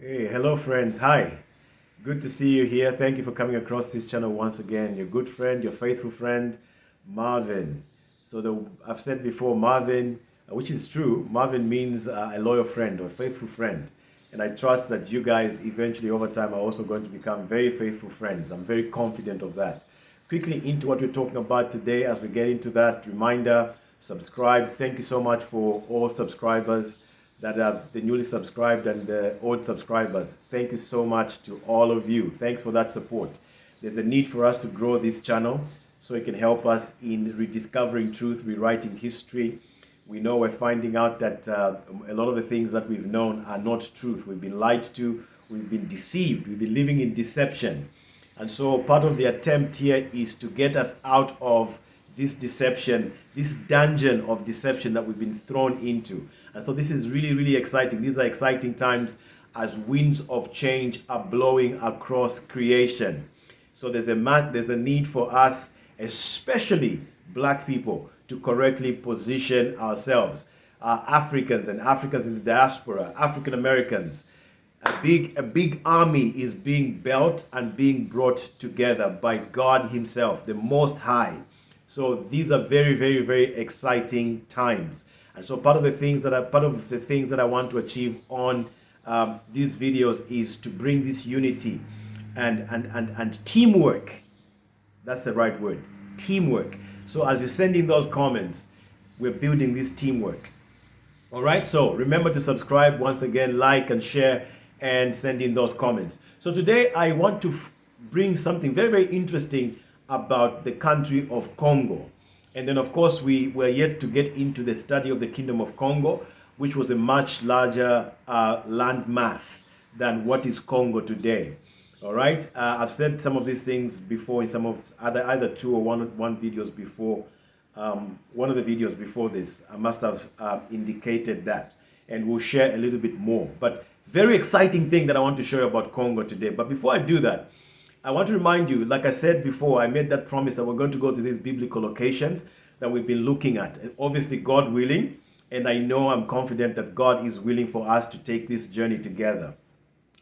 Hey, hello friends. Hi. Good to see you here. Thank you for coming across this channel once again. Your good friend, your faithful friend, Marvin. I've said before, Marvin, which is true, Marvin means a loyal friend or a faithful friend. And I trust that you guys eventually over time are also going to become very faithful friends. I'm very confident of that. Quickly into what we're talking about today as we get into that, reminder, subscribe. Thank you so much for all subscribers that are the newly subscribed and the old subscribers. Thank you so much to all of you. Thanks for that support. There's a need for us to grow this channel so it can help us in rediscovering truth, rewriting history. We know we're finding out that a lot of the things that we've known are not truth. We've been lied to, we've been deceived, we've been living in deception. And so part of the attempt here is to get us out of this deception, this dungeon of deception that we've been thrown into. And so this is really, really exciting. These are exciting times as winds of change are blowing across creation. So there's a need for us, especially black people, to correctly position ourselves. Africans and Africans in the diaspora, African Americans, a big army is being built and being brought together by God Himself, the Most High. So these are very, very, very exciting times. And so part of the things that I want to achieve on these videos is to bring this unity and teamwork. That's the right word, teamwork. So as you send in those comments, we're building this teamwork. All right, so remember to subscribe once again, like and share, and send in those comments. So today I want to bring something very, very interesting about the country of Congo. And then of course we were yet to get into the study of the Kingdom of Congo, which was a much larger land mass than what is Congo today. All right, I've said some of these things before in some of either two or one videos before. One of the videos before this, I must have indicated that, and we'll share a little bit more. But very exciting thing that I want to show you about Congo today. But before I do that, I want to remind you, like I said before, I made that promise that we're going to go to these biblical locations that we've been looking at. And obviously, God willing, and I'm confident that God is willing for us to take this journey together.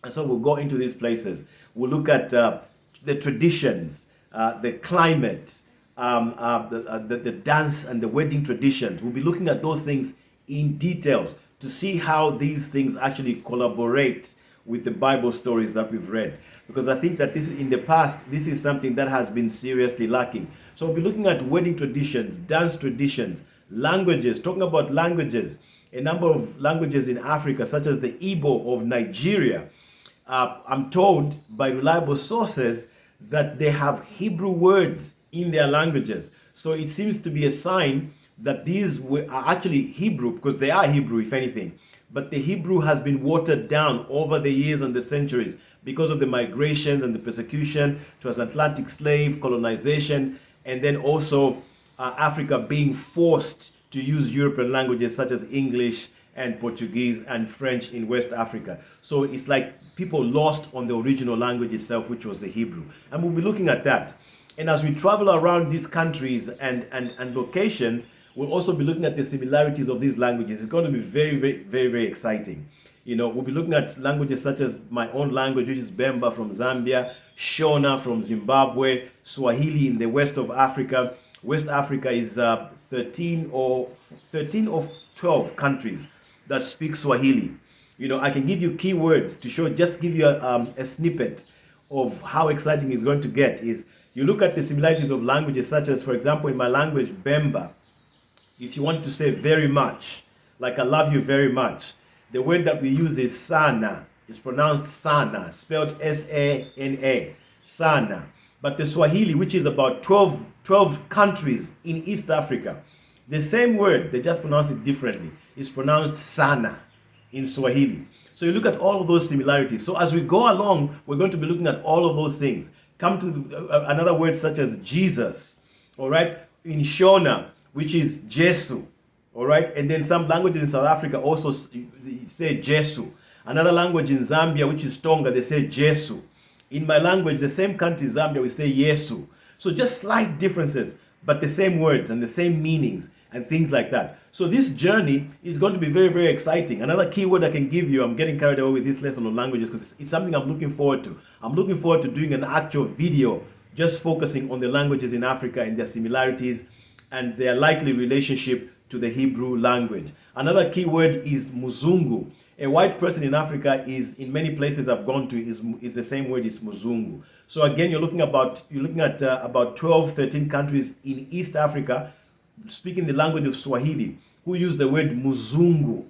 And so we'll go into these places. We'll look at the traditions, the climate, the dance and the wedding traditions. We'll be looking at those things in detail to see how these things actually collaborate with the Bible stories that we've read. Because I think that in the past, this is something that has been seriously lacking. So we'll be looking at wedding traditions, dance traditions, languages, talking about languages, a number of languages in Africa, such as the Igbo of Nigeria. I'm told by reliable sources that they have Hebrew words in their languages. So it seems to be a sign that these are actually Hebrew, because they are Hebrew, if anything. But the Hebrew has been watered down over the years and the centuries because of the migrations and the persecution, transatlantic slave colonization, and then also Africa being forced to use European languages such as English and Portuguese and French in West Africa. So it's like people lost on the original language itself, which was the Hebrew. And we'll be looking at that. And as we travel around these countries and locations, we'll also be looking at the similarities of these languages. It's going to be very, very, very, very exciting. We'll be looking at languages such as my own language, which is Bemba from Zambia, Shona from Zimbabwe, Swahili in the west of Africa. West Africa is 13 or 12 countries that speak Swahili. I can give you keywords to show, just give you a snippet of how exciting it's going to get. Is you look at the similarities of languages such as, for example, in my language, Bemba, if you want to say very much, like I love you very much, the word that we use is sana. It's pronounced sana, spelled S-A-N-A, sana. But the Swahili, which is about 12 countries in East Africa, the same word, they just pronounce it differently. It's pronounced sana in Swahili. So you look at all of those similarities. So as we go along, we're going to be looking at all of those things. Come to another word such as Jesus, all right? In Shona, which is Jesu, all right? And then some languages in South Africa also say Jesu. Another language in Zambia, which is Tonga, they say Jesu. In my language, the same country, Zambia, we say Yesu. So just slight differences, but the same words and the same meanings. and things like that. So this journey is going to be very, very exciting. Another keyword I can give you, I'm getting carried away with this lesson on languages because it's something I'm looking forward to. I'm looking forward to doing an actual video just focusing on the languages in Africa and their similarities and their likely relationship to the Hebrew language. Another keyword is Muzungu. A white person in Africa is, in many places I've gone to, is the same word as Muzungu. So again, you're looking at about 12, 13 countries in East Africa speaking the language of Swahili who use the word Muzungu,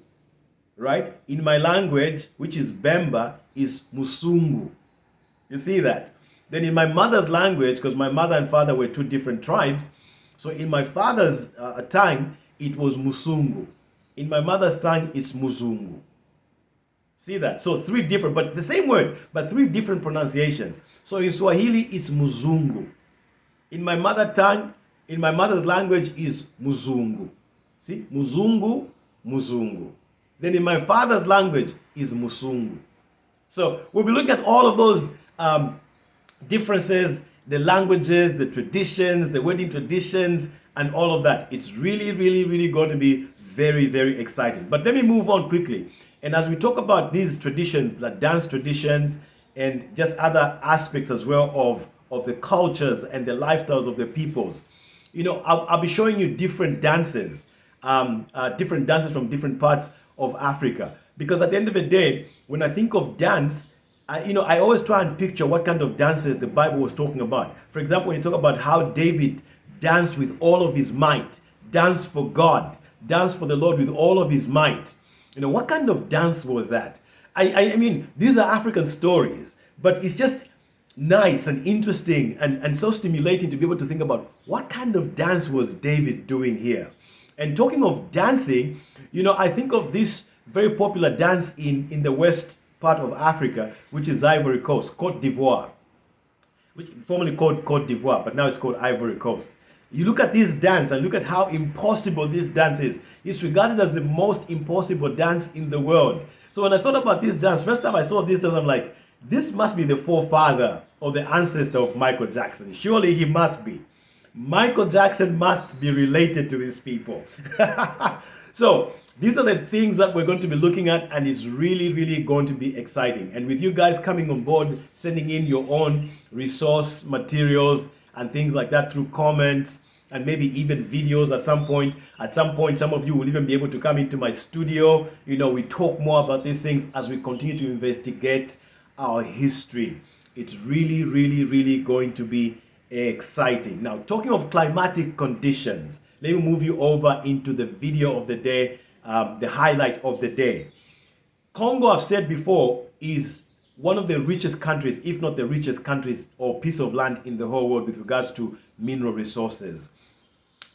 right? In my language, which is Bemba, is Musungu. You see that? Then in my mother's language, because my mother and father were two different tribes, so in my father's tongue, it was Musungu. In my mother's tongue, it's Muzungu. See that? So three different, but it's the same word, but three different pronunciations. So in Swahili, it's Muzungu. In my mother tongue, in my mother's language is Muzungu. See? Muzungu, Muzungu. Then in my father's language is Musungu. So we'll be looking at all of those differences, the languages, the traditions, the wedding traditions, and all of that. It's really, really, really going to be very, very exciting. But let me move on quickly. And as we talk about these traditions, like dance traditions, and just other aspects as well of the cultures and the lifestyles of the peoples, you know, I'll be showing you different dances from different parts of Africa. Because at the end of the day, when I think of dance, I always try and picture what kind of dances the Bible was talking about. For example, when you talk about how David danced with all of his might, danced for God, danced for the Lord with all of his might. You know, what kind of dance was that? I mean, these are African stories, but it's just nice and interesting and so stimulating to be able to think about what kind of dance was David doing here. And talking of dancing, you know, I think of this very popular dance in the west part of Africa, which is Ivory Coast, Cote d'Ivoire, which formerly called Cote d'Ivoire, but now it's called Ivory Coast. You look at this dance and look at how impossible this dance is. It's regarded as the most impossible dance in the world. So when I thought about this dance, first time I saw this dance, I'm like, this must be the forefather or the ancestor of Michael Jackson. Surely he must be. Michael Jackson must be related to these people. So these are the things that we're going to be looking at, and it's really, really going to be exciting. And with you guys coming on board, sending in your own resource materials and things like that through comments and maybe even videos at some point. At some point, some of you will even be able to come into my studio. You know, we talk more about these things as we continue to investigate our history. It's really, really, really going to be exciting. Now, talking of climatic conditions, let me move you over into the video of the day, the highlight of the day. Congo, I've said before, is one of the richest countries, if not the richest countries or piece of land in the whole world with regards to mineral resources.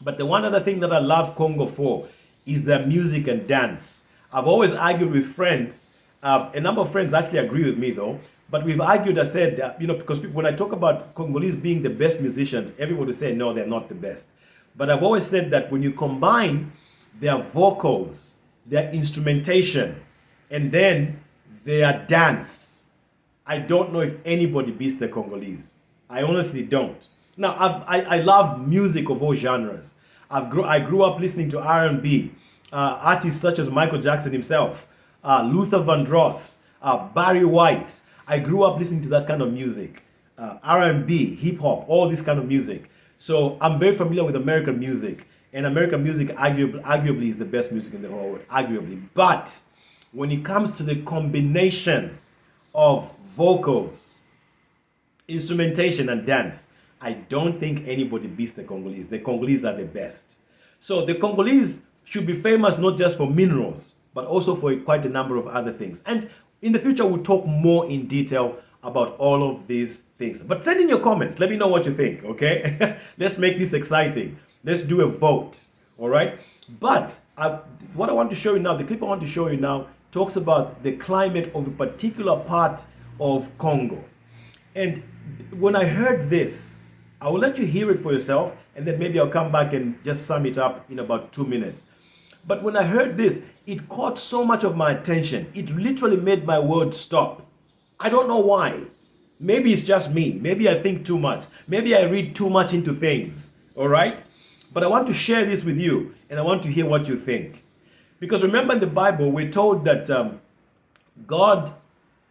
But the one other thing that I love Congo for is their music and dance. I've always argued with friends. A number of friends actually agree with me though. But we've argued, I said, you know, because people, when I talk about Congolese being the best musicians, everybody say, no, they're not the best. But I've always said that when you combine their vocals, their instrumentation, and then their dance, I don't know if anybody beats the Congolese. I honestly don't. Now, I love music of all genres. I grew up listening to R&B, artists such as Michael Jackson himself, Luther Vandross, Barry White. I grew up listening to that kind of music, R&B, hip hop, all this kind of music. So I'm very familiar with American music, and American music arguably is the best music in the whole world, arguably. But when it comes to the combination of vocals, instrumentation, and dance, I don't think anybody beats the Congolese. The Congolese are the best. So the Congolese should be famous not just for minerals, but also for quite a number of other things. And in the future, we'll talk more in detail about all of these things. But send in your comments. Let me know what you think, okay? Let's make this exciting. Let's do a vote, all right? But what I want to show you now, the clip I want to show you now, talks about the climate of a particular part of Congo. And when I heard this, I will let you hear it for yourself, and then maybe I'll come back and just sum it up in about 2 minutes. But when I heard this, it caught so much of my attention. It literally made my world stop. I don't know why. Maybe it's just me. Maybe I think too much. Maybe I read too much into things. All right? But I want to share this with you, and I want to hear what you think. Because remember in the Bible, we're told that God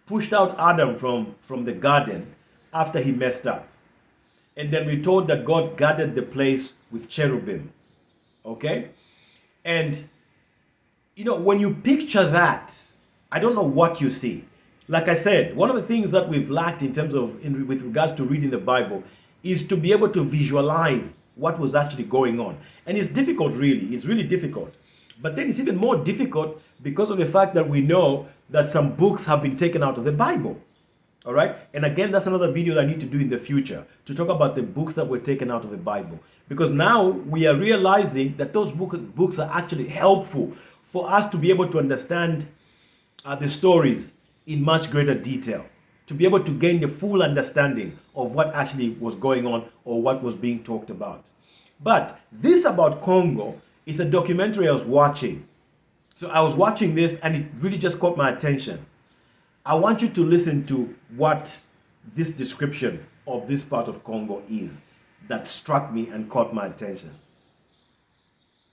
pushed out Adam from the garden after he messed up. And then we're told that God guarded the place with cherubim. Okay? And, when you picture that, I don't know what you see. Like I said, one of the things that we've lacked in terms of, with regards to reading the Bible, is to be able to visualize what was actually going on. And it's difficult, really. It's really difficult. But then it's even more difficult because of the fact that we know that some books have been taken out of the Bible. All right? And again, that's another video that I need to do in the future, to talk about the books that were taken out of the Bible. Because now we are realizing that those books are actually helpful for us to be able to understand the stories in much greater detail, to be able to gain the full understanding of what actually was going on or what was being talked about. But this about Congo is a documentary I was watching. So I was watching this and it really just caught my attention. I want you to listen to what this description of this part of Congo is that struck me and caught my attention.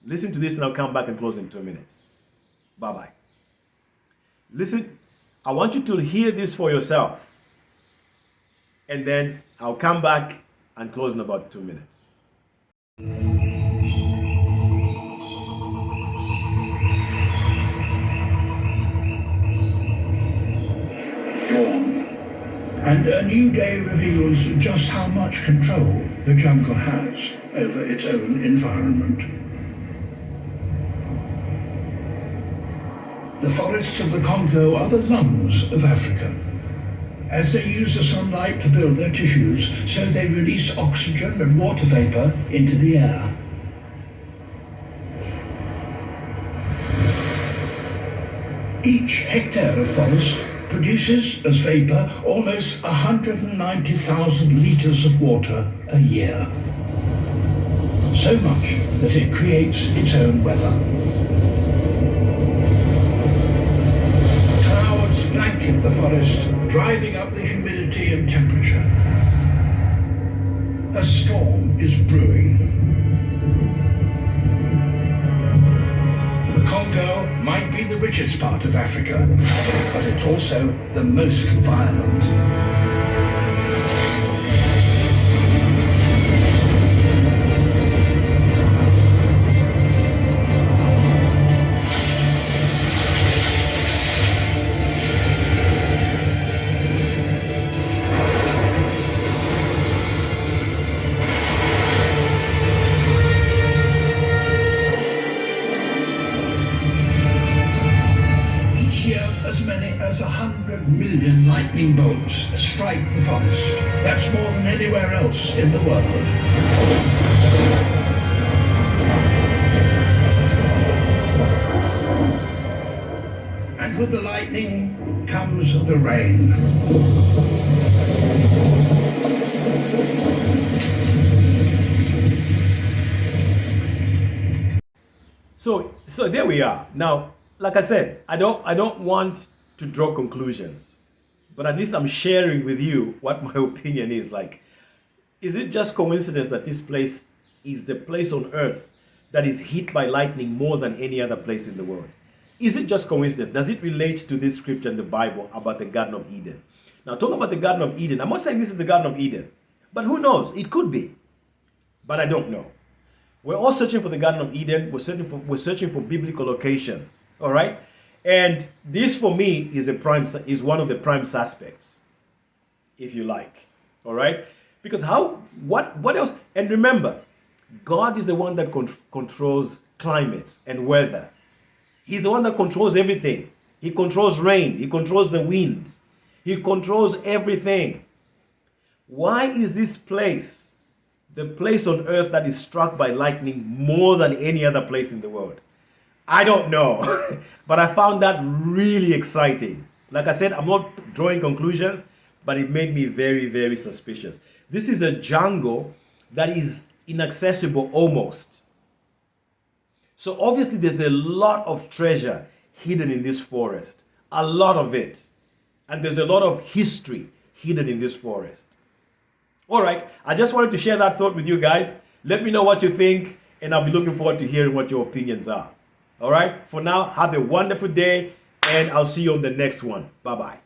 Listen to this and I'll come back and close in 2 minutes. Bye-bye. Listen, I want you to hear this for yourself. And then I'll come back and close in about 2 minutes. Dawn, and a new day reveals just how much control the jungle has over its own environment. The forests of the Congo are the lungs of Africa. As they use the sunlight to build their tissues, so they release oxygen and water vapor into the air. Each hectare of forest produces as vapor almost 190,000 liters of water a year. So much that it creates its own weather. Clouds blanket the forest, driving up the humidity and temperature. A storm is brewing. The Congo might be the richest part of Africa, but it's also the most violent. As 100 million lightning bolts strike the forest. That's more than anywhere else in the world. And with the lightning comes the rain. So there we are. Now, like I said, I don't want to draw conclusions, but at least I'm sharing with you what my opinion is. Like, is it just coincidence that this place is the place on earth that is hit by lightning more than any other place in the world? Is it just coincidence? Does it relate to this scripture in the Bible about the Garden of Eden? Now, talking about the Garden of Eden, I'm not saying this is the Garden of Eden, but who knows? It could be, but I don't know. We're all searching for the Garden of Eden. We're searching for biblical locations. All right. And this, for me, is one of the prime suspects, if you like. All right? Because what else? And remember, God is the one that controls climates and weather. He's the one that controls everything. He controls rain. He controls the winds. He controls everything. Why is this place the place on earth that is struck by lightning more than any other place in the world? I don't know, but I found that really exciting. Like I said, I'm not drawing conclusions, but it made me very, very suspicious. This is a jungle that is inaccessible almost. So obviously there's a lot of treasure hidden in this forest, a lot of it. And there's a lot of history hidden in this forest. All right, I just wanted to share that thought with you guys. Let me know what you think. and I'll be looking forward to hearing what your opinions are. All right? For now, have a wonderful day, and I'll see you on the next one. Bye-bye.